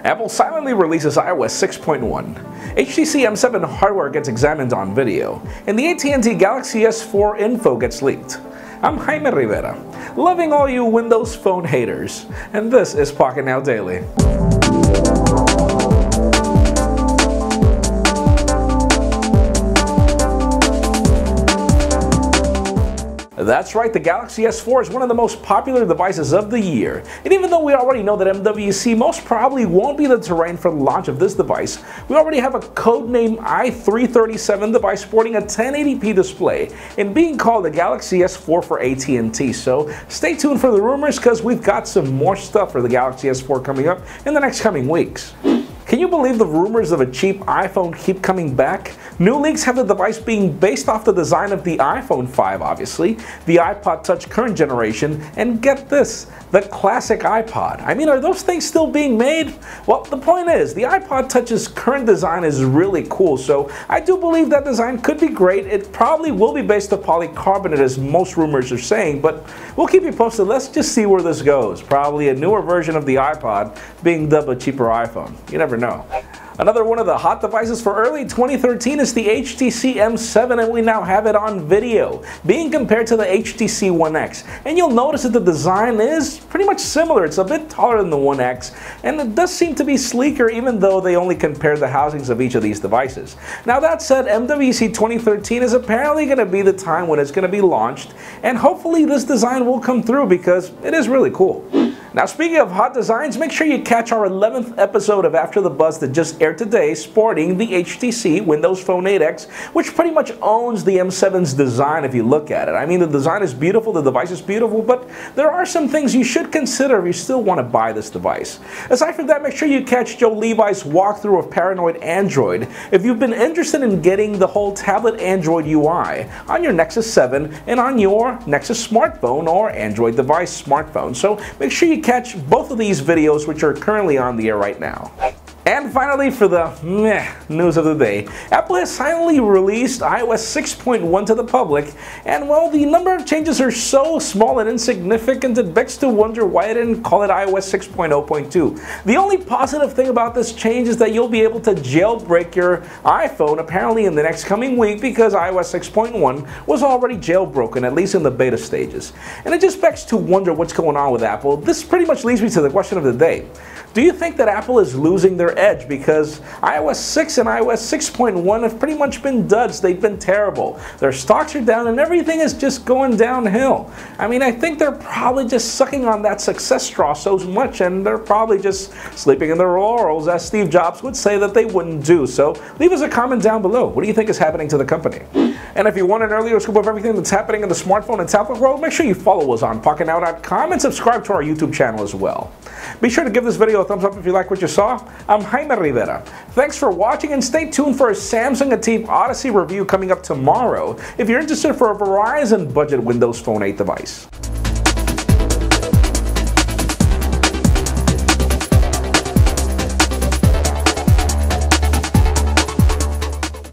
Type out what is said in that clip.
Apple silently releases iOS 6.1. HTC M7 hardware gets examined on video, and the AT&T Galaxy S IV info gets leaked. I'm Jaime Rivera, loving all you Windows Phone haters, and this is Pocketnow Daily. That's right, the Galaxy S4 is one of the most popular devices of the year. And even though we already know that MWC most probably won't be the terrain for the launch of this device, we already have a codename i337 device sporting a 1080p display and being called the Galaxy S4 for AT&T. So stay tuned for the rumors because we've got some more stuff for the Galaxy S4 coming up in the next coming weeks. Can you believe the rumors of a cheap iPhone keep coming back? New leaks have the device being based off the design of the iPhone 5, obviously, the iPod Touch current generation, and get this, the classic iPod. I mean, are those things still being made? Well, the point is, the iPod Touch's current design is really cool, so I do believe that design could be great. It probably will be based on polycarbonate, as most rumors are saying, but we'll keep you posted. Let's just see where this goes. Probably a newer version of the iPod being dubbed a cheaper iPhone. You never know. Another one of the hot devices for early 2013 is the HTC M7, and we now have it on video, being compared to the HTC One X. And you'll notice that the design is pretty much similar. It's a bit taller than the One X, and it does seem to be sleeker even though they only compared the housings of each of these devices. Now that said, MWC 2013 is apparently going to be the time when it's going to be launched, and hopefully this design will come through because it is really cool. Now, speaking of hot designs, make sure you catch our 11th episode of After the Buzz that just aired today, sporting the HTC Windows Phone 8X, which pretty much owns the M7's design if you look at it. I mean, the design is beautiful, the device is beautiful, but there are some things you should consider if you still want to buy this device. Aside from that, make sure you catch Joe Levi's walkthrough of Paranoid Android if you've been interested in getting the whole tablet Android UI on your Nexus 7 and on your Nexus smartphone or Android device smartphone. So make sure you catch both of these videos, which are currently on the air right now. And finally, for the news of the day, Apple has silently released iOS 6.1 to the public, and while the number of changes are so small and insignificant, it begs to wonder why I didn't call it iOS 6.0.2. The only positive thing about this change is that you'll be able to jailbreak your iPhone apparently in the next coming week, because iOS 6.1 was already jailbroken, at least in the beta stages. And it just begs to wonder what's going on with Apple. This pretty much leads me to the question of the day. Do you think that Apple is losing their edge because iOS 6 and iOS 6.1 have pretty much been duds? They've been terrible. Their stocks are down and everything is just going downhill. I mean, I think they're probably just sucking on that success straw so much, and they're probably just sleeping in their laurels, as Steve Jobs would say that they wouldn't do. So leave us a comment down below. What do you think is happening to the company? And if you want an earlier scoop of everything that's happening in the smartphone and tablet world, make sure you follow us on Pocketnow.com and subscribe to our YouTube channel as well. Be sure to give this video a thumbs up if you like what you saw. I'm Jaime Rivera. Thanks for watching, and stay tuned for a Samsung ATT Odyssey review coming up tomorrow if you're interested for a Verizon budget Windows Phone 8 device.